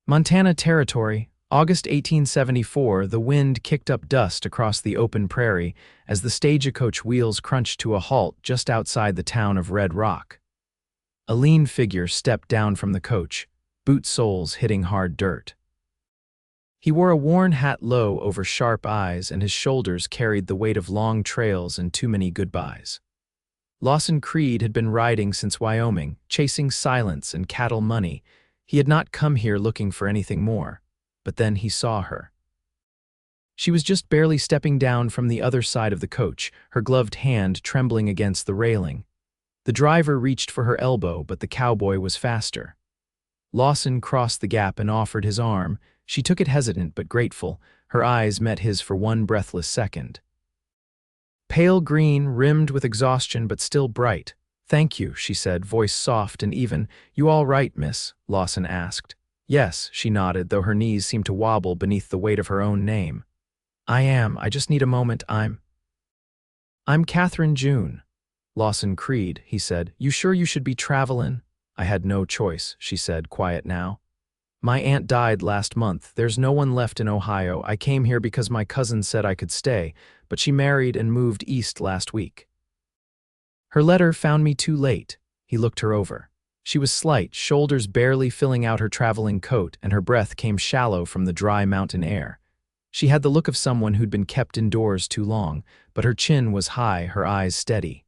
Montana Territory, August 1874. The wind kicked up dust across the open prairie as the stagecoach wheels crunched to a halt just outside the town of Red Rock. A lean figure stepped down from the coach, boot soles hitting hard dirt. He wore a worn hat low over sharp eyes, and his shoulders carried the weight of long trails and too many goodbyes. Lawson Creed had been riding since Wyoming, chasing silence and cattle money. He had not come here looking for anything more, but then he saw her. She was just barely stepping down from the other side of the coach, her gloved hand trembling against the railing. The driver reached for her elbow, but the cowboy was faster. Lawson crossed the gap and offered his arm. She took it hesitant but grateful. Her eyes met his for one breathless second. Pale green, rimmed with exhaustion but still bright. "Thank you," she said, voice soft and even. "You all right, miss?" Lawson asked. "Yes," she nodded, though her knees seemed to wobble beneath the weight of her own name. "I am. I just need a moment. I'm Katherine June." "Lawson Creed," he said. "You sure you should be travelin'?" "I had no choice," she said, quiet now. "My aunt died last month. There's no one left in Ohio. I came here because my cousin said I could stay, but she married and moved east last week." Her letter found me too late. He looked her over. She was slight, shoulders barely filling out her traveling coat, and her breath came shallow from the dry mountain air. She had the look of someone who'd been kept indoors too long, but her chin was high, her eyes steady.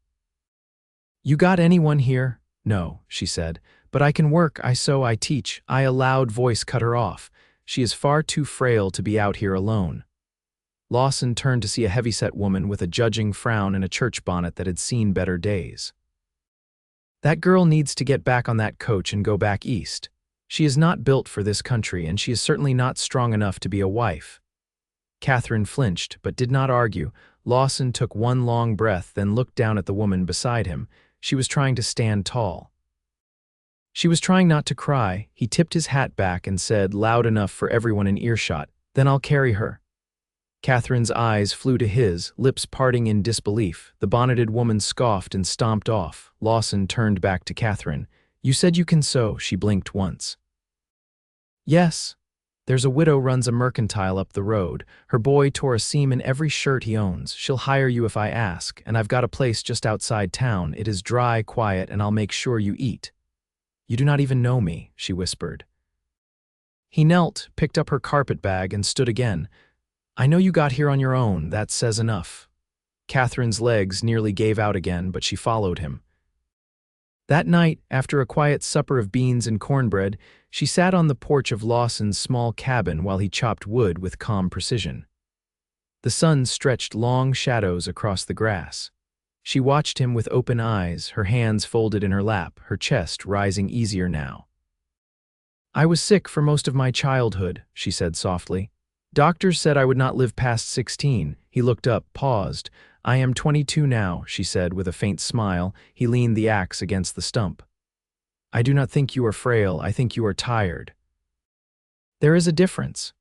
"You got anyone here?" "No," she said. "But I can work, I sew, I teach." A loud voice cut her off. "She is far too frail to be out here alone." Lawson turned to see a heavyset woman with a judging frown and a church bonnet that had seen better days. "That girl needs to get back on that coach and go back east. She is not built for this country, and she is certainly not strong enough to be a wife." Katherine flinched, but did not argue. Lawson took one long breath, then looked down at the woman beside him. She was trying to stand tall. She was trying not to cry. He tipped his hat back and said, loud enough for everyone in earshot, "Then I'll carry her." Katherine's eyes flew to his, lips parting in disbelief. The bonneted woman scoffed and stomped off. Lawson turned back to Katherine. "You said you can sew." She blinked once. "Yes. There's a widow runs a mercantile up the road. Her boy tore a seam in every shirt he owns. She'll hire you if I ask, and I've got a place just outside town. It is dry, quiet, and I'll make sure you eat." "You do not even know me," she whispered. He knelt, picked up her carpet bag, and stood again. "I know you got here on your own. That says enough." Katherine's legs nearly gave out again, but she followed him. That night, after a quiet supper of beans and cornbread, she sat on the porch of Lawson's small cabin while he chopped wood with calm precision. The sun stretched long shadows across the grass. She watched him with open eyes, her hands folded in her lap, her chest rising easier now. "I was sick for most of my childhood," she said softly. "Doctors said I would not live past 16. He looked up, paused. "I am 22 now," she said with a faint smile. He leaned the axe against the stump. "I do not think you are frail. I think you are tired." "There is a difference."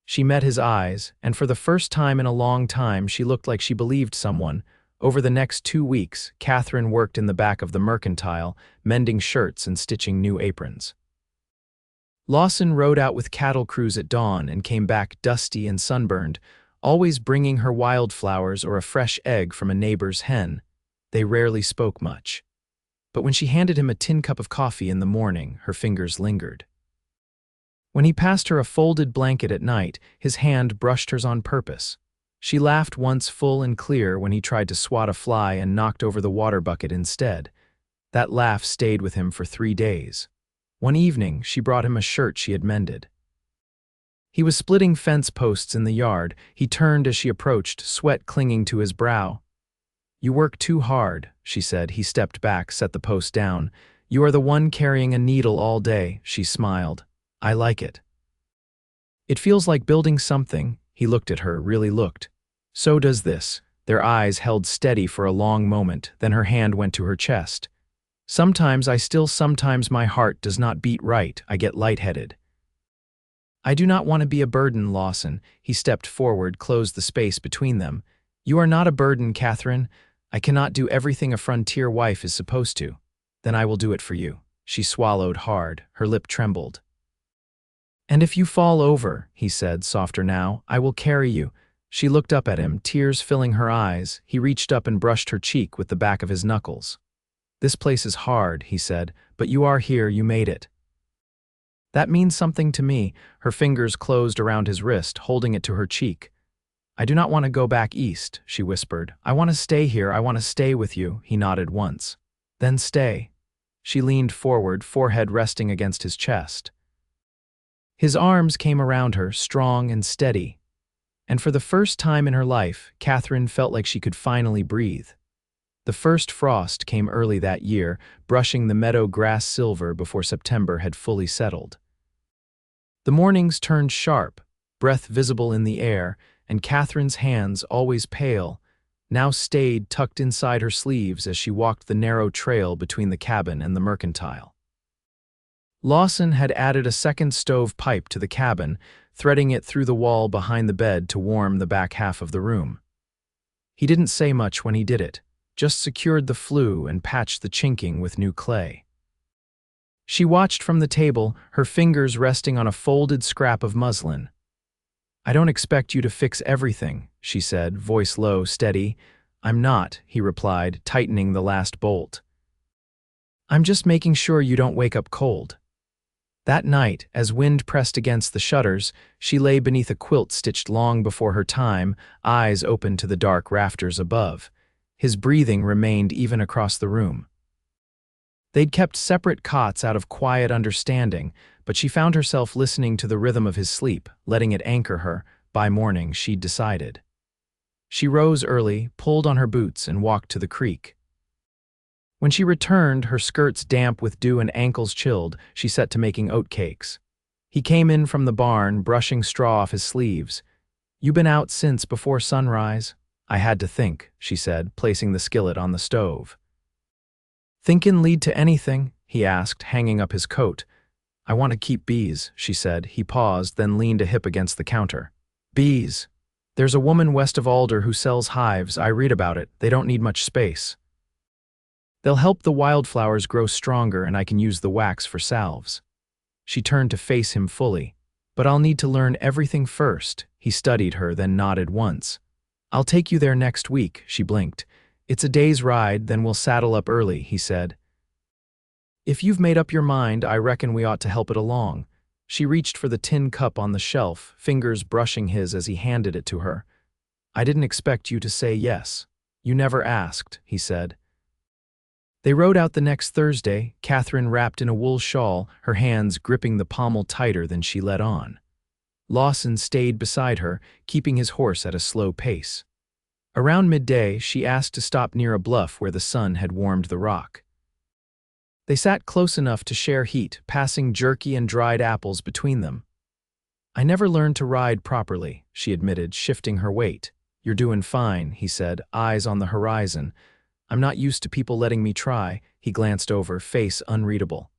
She met his eyes, and for the first time in a long time she looked like she believed someone. Over the next 2 weeks, Katherine worked in the back of the mercantile, mending shirts and stitching new aprons. Lawson rode out with cattle crews at dawn and came back dusty and sunburned, always bringing her wildflowers or a fresh egg from a neighbor's hen. They rarely spoke much. But when she handed him a tin cup of coffee in the morning, her fingers lingered. When he passed her a folded blanket at night, his hand brushed hers on purpose. She laughed once full and clear when he tried to swat a fly and knocked over the water bucket instead. That laugh stayed with him for 3 days. One evening, she brought him a shirt she had mended. He was splitting fence posts in the yard. He turned as she approached, sweat clinging to his brow. "You work too hard," she said. He stepped back, set the post down. "You are the one carrying a needle all day," she smiled. "I like it." "It feels like building something." He looked at her, really looked. "So does this." Their eyes held steady for a long moment, then her hand went to her chest. Sometimes my heart does not beat right. I get lightheaded." "I do not want to be a burden, Lawson." He stepped forward, closed the space between them. "You are not a burden, Katherine. I cannot do everything a frontier wife is supposed to." "Then I will do it for you." She swallowed hard. Her lip trembled. "And if you fall over," he said, softer now, "I will carry you." She looked up at him, tears filling her eyes. He reached up and brushed her cheek with the back of his knuckles. "This place is hard," he said, "but you are here, you made it." "That means something to me." Her fingers closed around his wrist, holding it to her cheek. "I do not want to go back east," she whispered. "I want to stay here, I want to stay with you." He nodded once. "Then stay." She leaned forward, forehead resting against his chest. His arms came around her, strong and steady. And for the first time in her life, Katherine felt like she could finally breathe. The first frost came early that year, brushing the meadow grass silver before September had fully settled. The mornings turned sharp, breath visible in the air, and Katherine's hands, always pale, now stayed tucked inside her sleeves as she walked the narrow trail between the cabin and the mercantile. Lawson had added a second stove pipe to the cabin, threading it through the wall behind the bed to warm the back half of the room. He didn't say much when he did it, just secured the flue and patched the chinking with new clay. She watched from the table, her fingers resting on a folded scrap of muslin. "I don't expect you to fix everything," she said, voice low, steady. "I'm not," he replied, tightening the last bolt. "I'm just making sure you don't wake up cold." That night, as wind pressed against the shutters, she lay beneath a quilt stitched long before her time, eyes open to the dark rafters above. His breathing remained even across the room. They'd kept separate cots out of quiet understanding, but she found herself listening to the rhythm of his sleep, letting it anchor her. By morning, she'd decided. She rose early, pulled on her boots, and walked to the creek. When she returned, her skirts damp with dew and ankles chilled, she set to making oatcakes. He came in from the barn, brushing straw off his sleeves. "You been out since before sunrise?" "I had to think," she said, placing the skillet on the stove. "Thinkin' lead to anything?" he asked, hanging up his coat. "I want to keep bees," she said. He paused, then leaned a hip against the counter. "Bees. There's a woman west of Alder who sells hives. I read about it. They don't need much space. They'll help the wildflowers grow stronger, and I can use the wax for salves." She turned to face him fully. "But I'll need to learn everything first." He studied her, then nodded once. "I'll take you there next week," she blinked. "It's a day's ride, then we'll saddle up early," he said. "If you've made up your mind, I reckon we ought to help it along." She reached for the tin cup on the shelf, fingers brushing his as he handed it to her. "I didn't expect you to say yes. You never asked," he said. They rode out the next Thursday, Katherine wrapped in a wool shawl, her hands gripping the pommel tighter than she let on. Lawson stayed beside her, keeping his horse at a slow pace. Around midday, she asked to stop near a bluff where the sun had warmed the rock. They sat close enough to share heat, passing jerky and dried apples between them. "I never learned to ride properly," she admitted, shifting her weight. "You're doing fine," he said, eyes on the horizon. "I'm not used to people letting me try." He glanced over, face unreadable.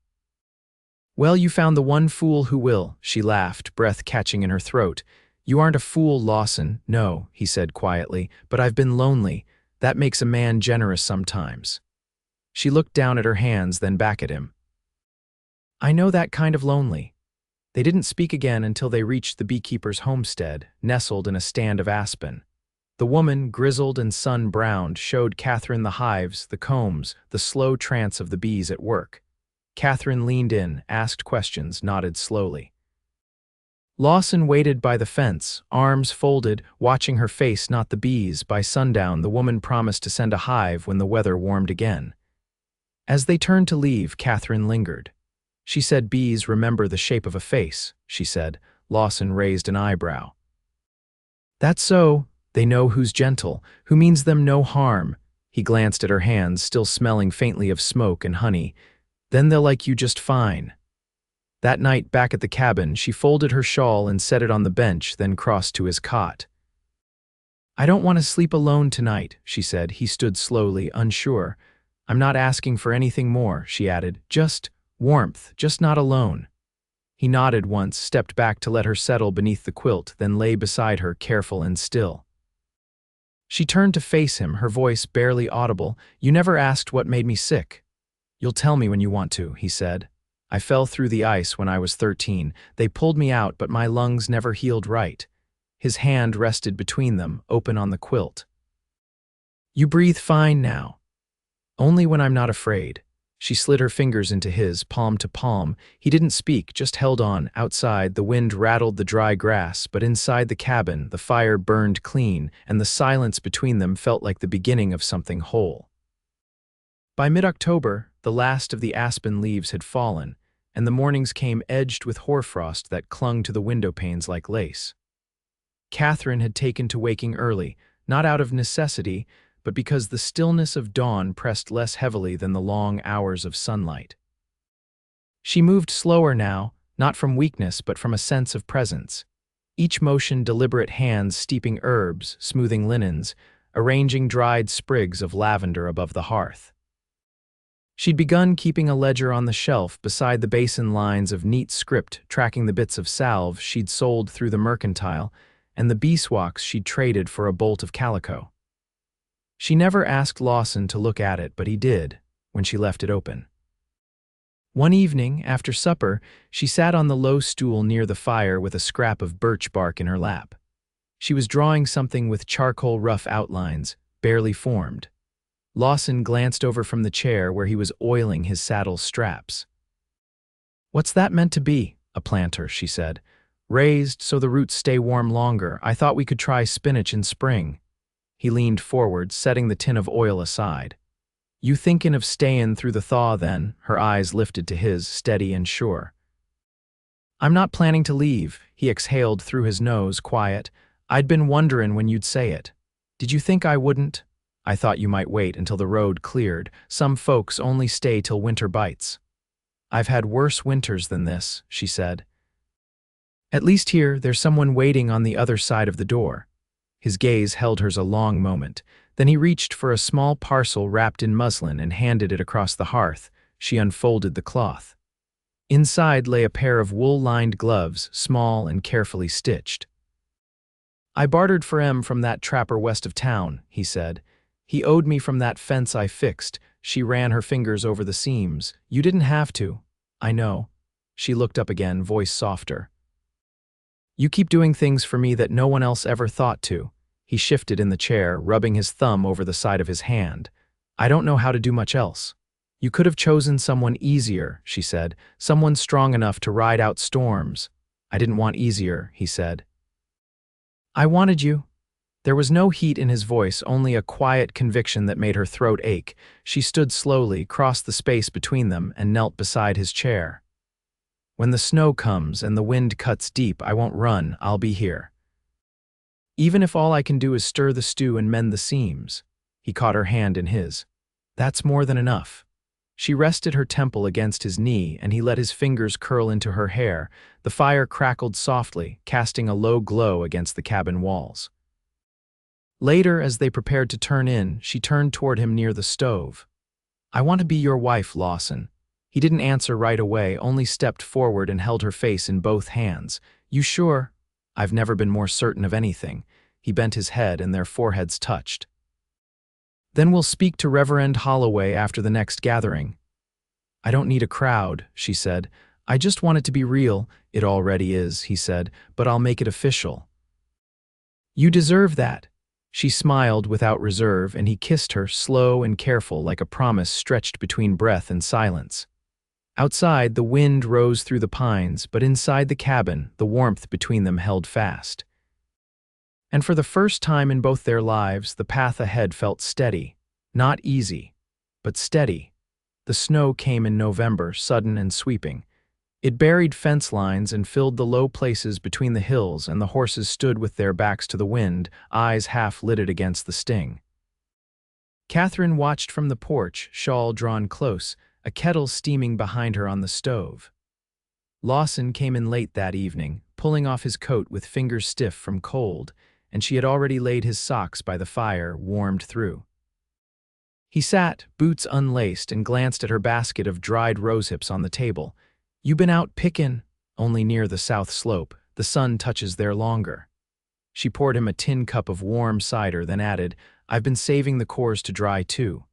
"Well, you found the one fool who will," she laughed, breath catching in her throat. "You aren't a fool, Lawson." "No," he said quietly, "but I've been lonely. That makes a man generous sometimes." She looked down at her hands, then back at him. "I know that kind of lonely." They didn't speak again until they reached the beekeeper's homestead, nestled in a stand of aspen. The woman, grizzled and sun-browned, showed Katherine the hives, the combs, the slow trance of the bees at work. Katherine leaned in, asked questions, nodded slowly. Lawson waited by the fence, arms folded, watching her face, not the bees. By sundown, the woman promised to send a hive when the weather warmed again. As they turned to leave, Katherine lingered. "She said bees remember the shape of a face," she said. Lawson raised an eyebrow. "That's so. They know who's gentle, who means them no harm." He glanced at her hands, still smelling faintly of smoke and honey. "Then they'll like you just fine." That night, back at the cabin, she folded her shawl and set it on the bench, then crossed to his cot. "I don't want to sleep alone tonight," she said. He stood slowly, unsure. "I'm not asking for anything more," she added. "Just warmth, just not alone." He nodded once, stepped back to let her settle beneath the quilt, then lay beside her, careful and still. She turned to face him, her voice barely audible. "You never asked what made me sick." "You'll tell me when you want to," he said. I fell through the ice when I was 13. They pulled me out, but my lungs never healed right. His hand rested between them, open on the quilt. You breathe fine now. Only when I'm not afraid. She slid her fingers into his, palm to palm. He didn't speak, just held on. Outside, the wind rattled the dry grass, but inside the cabin, the fire burned clean, and the silence between them felt like the beginning of something whole. By mid-October, the last of the aspen leaves had fallen, and the mornings came edged with hoarfrost that clung to the window panes like lace. Katherine had taken to waking early, not out of necessity, but because the stillness of dawn pressed less heavily than the long hours of sunlight. She moved slower now, not from weakness but from a sense of presence. Each motion deliberate hands steeping herbs, smoothing linens, arranging dried sprigs of lavender above the hearth. She'd begun keeping a ledger on the shelf beside the basin lines of neat script tracking the bits of salve she'd sold through the mercantile and the beeswax she'd traded for a bolt of calico. She never asked Lawson to look at it, but he did, when she left it open. One evening, after supper, she sat on the low stool near the fire with a scrap of birch bark in her lap. She was drawing something with charcoal rough outlines, barely formed. Lawson glanced over from the chair where he was oiling his saddle's straps. "What's that meant to be?" "A planter," she said. "Raised so the roots stay warm longer. I thought we could try spinach in spring." He leaned forward, setting the tin of oil aside. "You thinkin' of stayin' through the thaw then?" Her eyes lifted to his, steady and sure. "I'm not planning to leave," he exhaled through his nose, quiet. "I'd been wonderin' when you'd say it. Did you think I wouldn't? I thought you might wait until the road cleared. Some folks only stay till winter bites." "I've had worse winters than this," she said. "At least here, there's someone waiting on the other side of the door." His gaze held hers a long moment. Then he reached for a small parcel wrapped in muslin and handed it across the hearth. She unfolded the cloth. Inside lay a pair of wool-lined gloves, small and carefully stitched. "I bartered for 'em from that trapper west of town," he said. "He owed me from that fence I fixed." She ran her fingers over the seams. "You didn't have to." "I know." She looked up again, voice softer. "You keep doing things for me that no one else ever thought to." He shifted in the chair, rubbing his thumb over the side of his hand. "I don't know how to do much else." "You could have chosen someone easier," she said. "Someone strong enough to ride out storms." "I didn't want easier," he said. "I wanted you." There was no heat in his voice, only a quiet conviction that made her throat ache. She stood slowly, crossed the space between them, and knelt beside his chair. "When the snow comes and the wind cuts deep, I won't run, I'll be here. Even if all I can do is stir the stew and mend the seams." He caught her hand in his. "That's more than enough." She rested her temple against his knee, and he let his fingers curl into her hair. The fire crackled softly, casting a low glow against the cabin walls. Later, as they prepared to turn in, she turned toward him near the stove. "I want to be your wife, Lawson." He didn't answer right away, only stepped forward and held her face in both hands. "You sure?" "I've never been more certain of anything." He bent his head and their foreheads touched. "Then we'll speak to Reverend Holloway after the next gathering." "I don't need a crowd," she said. "I just want it to be real." "It already is," he said, "but I'll make it official." "You deserve that." She smiled without reserve, and he kissed her, slow and careful, like a promise stretched between breath and silence. Outside, the wind rose through the pines, but inside the cabin, the warmth between them held fast. And for the first time in both their lives, the path ahead felt steady. Not easy, but steady. The snow came in November, sudden and sweeping. It buried fence lines and filled the low places between the hills, and the horses stood with their backs to the wind, eyes half-lidded against the sting. Katherine watched from the porch, shawl drawn close, a kettle steaming behind her on the stove. Lawson came in late that evening, pulling off his coat with fingers stiff from cold, and she had already laid his socks by the fire, warmed through. He sat, boots unlaced, and glanced at her basket of dried rosehips on the table. "You been out pickin'?" "Only near the south slope. The sun touches there longer." She poured him a tin cup of warm cider, then added, "I've been saving the cores to dry too."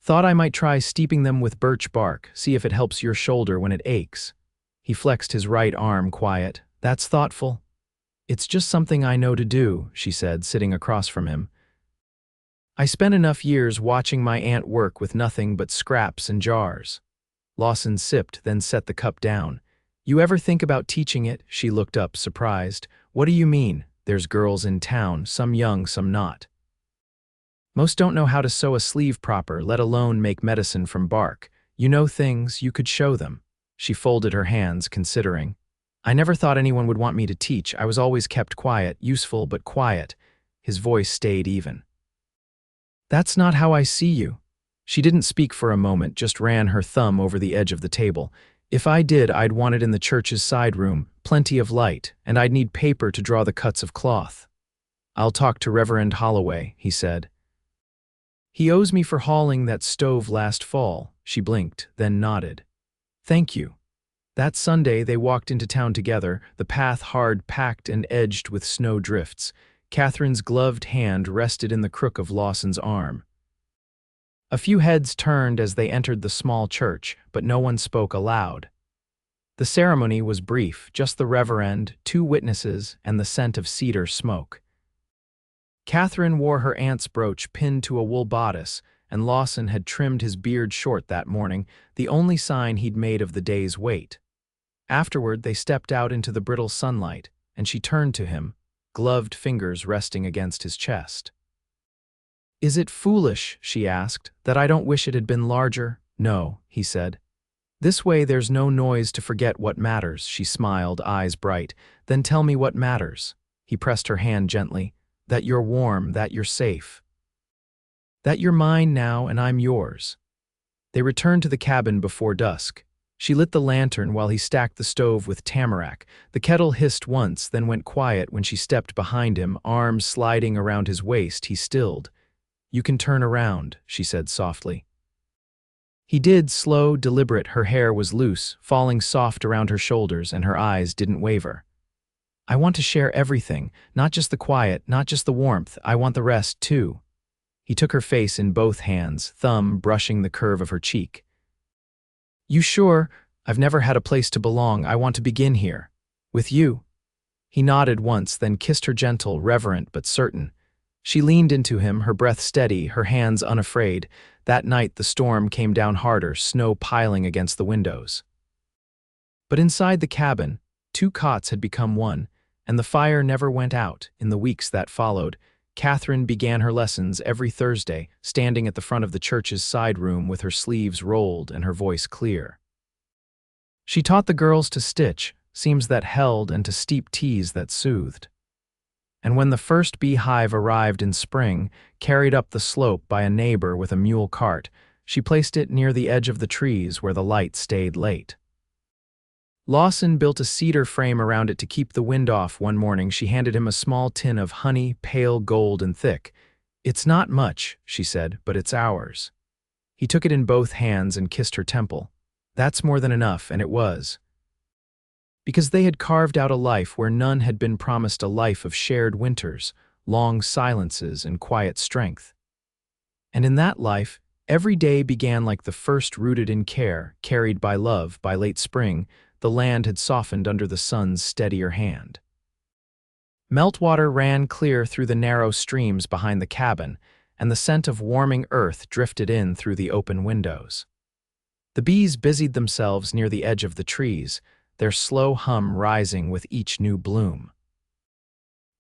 Thought I might try steeping them with birch bark, see if it helps your shoulder when it aches. He flexed his right arm quiet. That's thoughtful. It's just something I know to do, she said, sitting across from him. I spent enough years watching my aunt work with nothing but scraps and jars. Lawson sipped, then set the cup down. You ever think about teaching it? She looked up, surprised. What do you mean? There's girls in town, some young, some not. Most don't know how to sew a sleeve proper, let alone make medicine from bark. You know things, you could show them. She folded her hands, considering. I never thought anyone would want me to teach. I was always kept quiet, useful but quiet. His voice stayed even. That's not how I see you. She didn't speak for a moment, just ran her thumb over the edge of the table. If I did, I'd want it in the church's side room, plenty of light, and I'd need paper to draw the cuts of cloth. I'll talk to Reverend Holloway, he said. He owes me for hauling that stove last fall. She blinked, then nodded. Thank you. That Sunday they walked into town together, the path hard packed and edged with snow drifts. Katherine's gloved hand rested in the crook of Lawson's arm. A few heads turned as they entered the small church, but no one spoke aloud. The ceremony was brief, just the reverend, 2 witnesses, and the scent of cedar smoke. Katherine wore her aunt's brooch pinned to a wool bodice, and Lawson had trimmed his beard short that morning, the only sign he'd made of the day's wait. Afterward, they stepped out into the brittle sunlight, and she turned to him, gloved fingers resting against his chest. Is it foolish, she asked, that I don't wish it had been larger? No, he said. This way there's no noise to forget what matters, she smiled, eyes bright. Then tell me what matters. He pressed her hand gently. That you're warm, that you're safe. That you're mine now and I'm yours. They returned to the cabin before dusk. She lit the lantern while he stacked the stove with tamarack. The kettle hissed once, then went quiet when she stepped behind him, arms sliding around his waist. He stilled. You can turn around, she said softly. He did, slow, deliberate. Her hair was loose, falling soft around her shoulders, and her eyes didn't waver. I want to share everything, not just the quiet, not just the warmth. I want the rest, too. He took her face in both hands, thumb brushing the curve of her cheek. You sure? I've never had a place to belong. I want to begin here. With you. He nodded once, then kissed her gentle, reverent but certain. She leaned into him, her breath steady, her hands unafraid. That night the storm came down harder, snow piling against the windows. But inside the cabin, 2 cots had become one, and the fire never went out. In the weeks that followed, Katherine began her lessons every Thursday, standing at the front of the church's side room with her sleeves rolled and her voice clear. She taught the girls to stitch, seams that held, and to steep teas that soothed. And when the first beehive arrived in spring, carried up the slope by a neighbor with a mule cart, she placed it near the edge of the trees where the light stayed late. Lawson built a cedar frame around it to keep the wind off. One morning she handed him a small tin of honey, pale gold and thick. It's not much, she said, but it's ours. He took it in both hands and kissed her temple. That's more than enough, and it was. Because they had carved out a life where none had been promised, a life of shared winters, long silences and quiet strength. And in that life, every day began like the first, rooted in care, carried by love. By late spring, the land had softened under the sun's steadier hand. Meltwater ran clear through the narrow streams behind the cabin, and the scent of warming earth drifted in through the open windows. The bees busied themselves near the edge of the trees, their slow hum rising with each new bloom.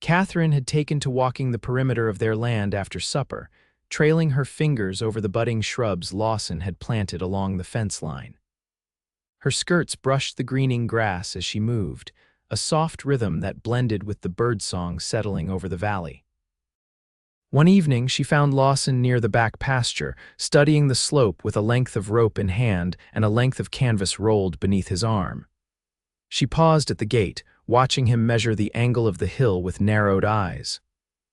Katherine had taken to walking the perimeter of their land after supper, trailing her fingers over the budding shrubs Lawson had planted along the fence line. Her skirts brushed the greening grass as she moved, a soft rhythm that blended with the birdsong settling over the valley. One evening, she found Lawson near the back pasture, studying the slope with a length of rope in hand and a length of canvas rolled beneath his arm. She paused at the gate, watching him measure the angle of the hill with narrowed eyes.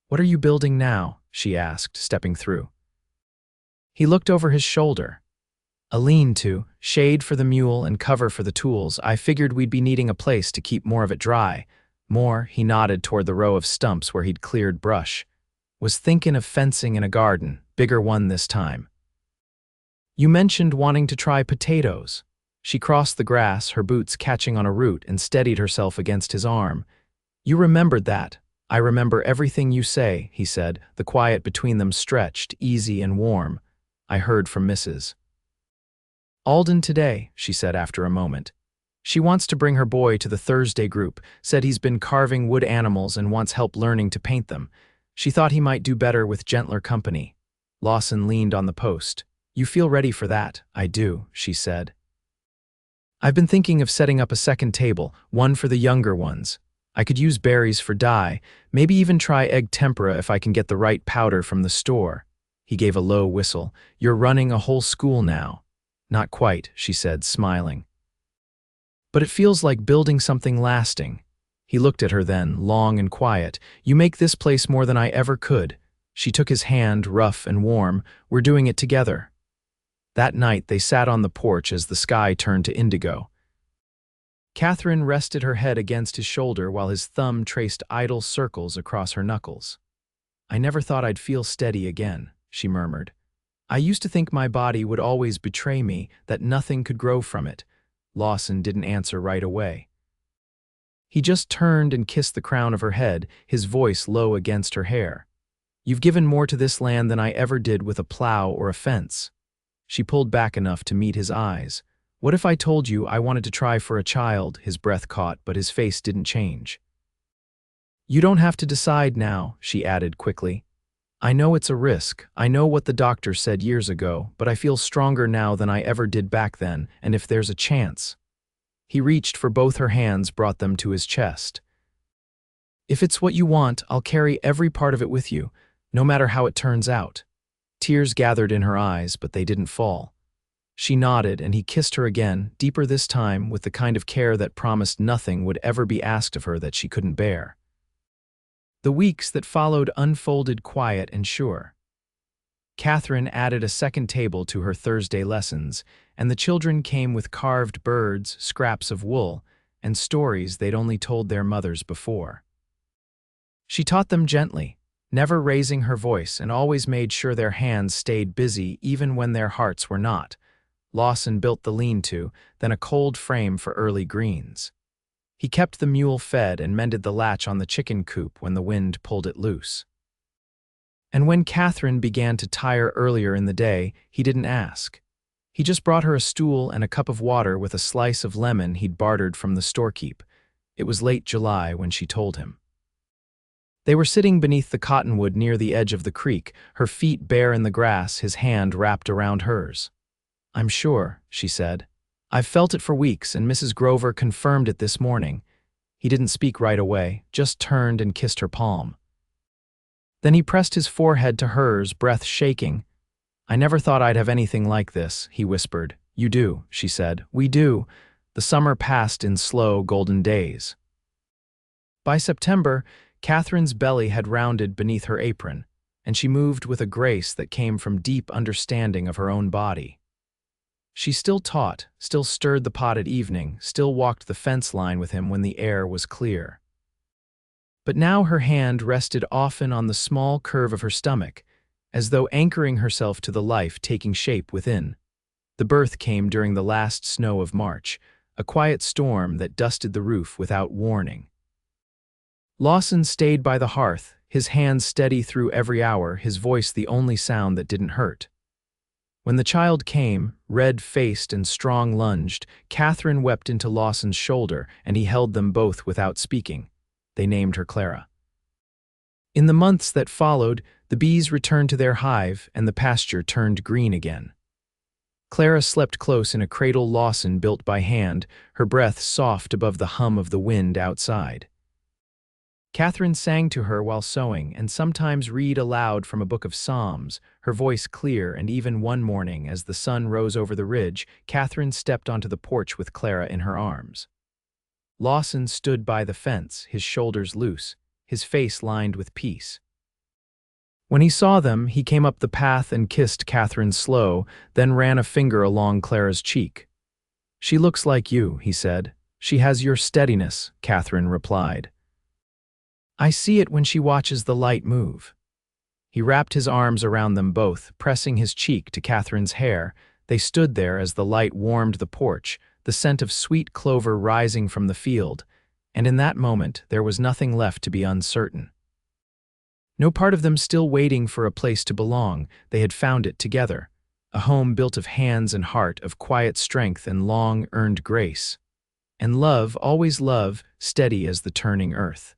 "What are you building now?" she asked, stepping through. He looked over his shoulder. "A lean-to, shade for the mule and cover for the tools. I figured we'd be needing a place to keep more of it dry." More, he nodded toward the row of stumps where he'd cleared brush. "Was thinking of fencing in a garden, bigger one this time." You mentioned wanting to try potatoes. She crossed the grass, her boots catching on a root, and steadied herself against his arm. You remembered that. I remember everything you say, he said, the quiet between them stretched, easy and warm. I heard from Mrs. Alden today, she said after a moment. She wants to bring her boy to the Thursday group, said he's been carving wood animals and wants help learning to paint them. She thought he might do better with gentler company. Lawson leaned on the post. You feel ready for that? I do, she said. I've been thinking of setting up a second table, one for the younger ones. I could use berries for dye, maybe even try egg tempera if I can get the right powder from the store. He gave a low whistle. You're running a whole school now. Not quite, she said, smiling. But it feels like building something lasting. He looked at her then, long and quiet. You make this place more than I ever could. She took his hand, rough and warm. We're doing it together. That night they sat on the porch as the sky turned to indigo. Katherine rested her head against his shoulder while his thumb traced idle circles across her knuckles. I never thought I'd feel steady again, she murmured. I used to think my body would always betray me, that nothing could grow from it. Lawson didn't answer right away. He just turned and kissed the crown of her head, his voice low against her hair. You've given more to this land than I ever did with a plow or a fence. She pulled back enough to meet his eyes. What if I told you I wanted to try for a child? His breath caught, but his face didn't change. You don't have to decide now, she added quickly. I know it's a risk. I know what the doctor said years ago, but I feel stronger now than I ever did back then, and if there's a chance. He reached for both her hands, brought them to his chest. If it's what you want, I'll carry every part of it with you, no matter how it turns out. Tears gathered in her eyes, but they didn't fall. She nodded, and he kissed her again, deeper this time, with the kind of care that promised nothing would ever be asked of her that she couldn't bear. The weeks that followed unfolded quiet and sure. Katherine added a second table to her Thursday lessons, and the children came with carved birds, scraps of wool, and stories they'd only told their mothers before. She taught them gently, never raising her voice, and always made sure their hands stayed busy even when their hearts were not. Lawson built the lean-to, then a cold frame for early greens. He kept the mule fed and mended the latch on the chicken coop when the wind pulled it loose. And when Katherine began to tire earlier in the day, he didn't ask. He just brought her a stool and a cup of water with a slice of lemon he'd bartered from the storekeep. It was late July when she told him. They were sitting beneath the cottonwood near the edge of the creek, her feet bare in the grass, his hand wrapped around hers. I'm sure, she said. I've felt it for weeks, and Mrs. Grover confirmed it this morning. He didn't speak right away, just turned and kissed her palm. Then he pressed his forehead to hers, breath shaking. I never thought I'd have anything like this, he whispered. You do, she said. We do. The summer passed in slow, golden days. By September, Katherine's belly had rounded beneath her apron, and she moved with a grace that came from deep understanding of her own body. She still taught, still stirred the pot at evening, still walked the fence line with him when the air was clear. But now her hand rested often on the small curve of her stomach, as though anchoring herself to the life taking shape within. The birth came during the last snow of March, a quiet storm that dusted the roof without warning. Lawson stayed by the hearth, his hands steady through every hour, his voice the only sound that didn't hurt. When the child came, red-faced and strong-lunged, Katherine wept into Lawson's shoulder, and he held them both without speaking. They named her Clara. In the months that followed, the bees returned to their hive, and the pasture turned green again. Clara slept close in a cradle Lawson built by hand, her breath soft above the hum of the wind outside. Katherine sang to her while sewing, and sometimes read aloud from a book of Psalms, her voice clear, and even one morning, as the sun rose over the ridge, Katherine stepped onto the porch with Clara in her arms. Lawson stood by the fence, his shoulders loose, his face lined with peace. When he saw them, he came up the path and kissed Katherine slow, then ran a finger along Clara's cheek. She looks like you, he said. She has your steadiness, Katherine replied. I see it when she watches the light move. He wrapped his arms around them both, pressing his cheek to Katherine's hair, They stood there as the light warmed the porch, the scent of sweet clover rising from the field, and in that moment there was nothing left to be uncertain. No part of them still waiting for a place to belong, they had found it together, a home built of hands and heart, of quiet strength and long-earned grace. And love, always love, steady as the turning earth.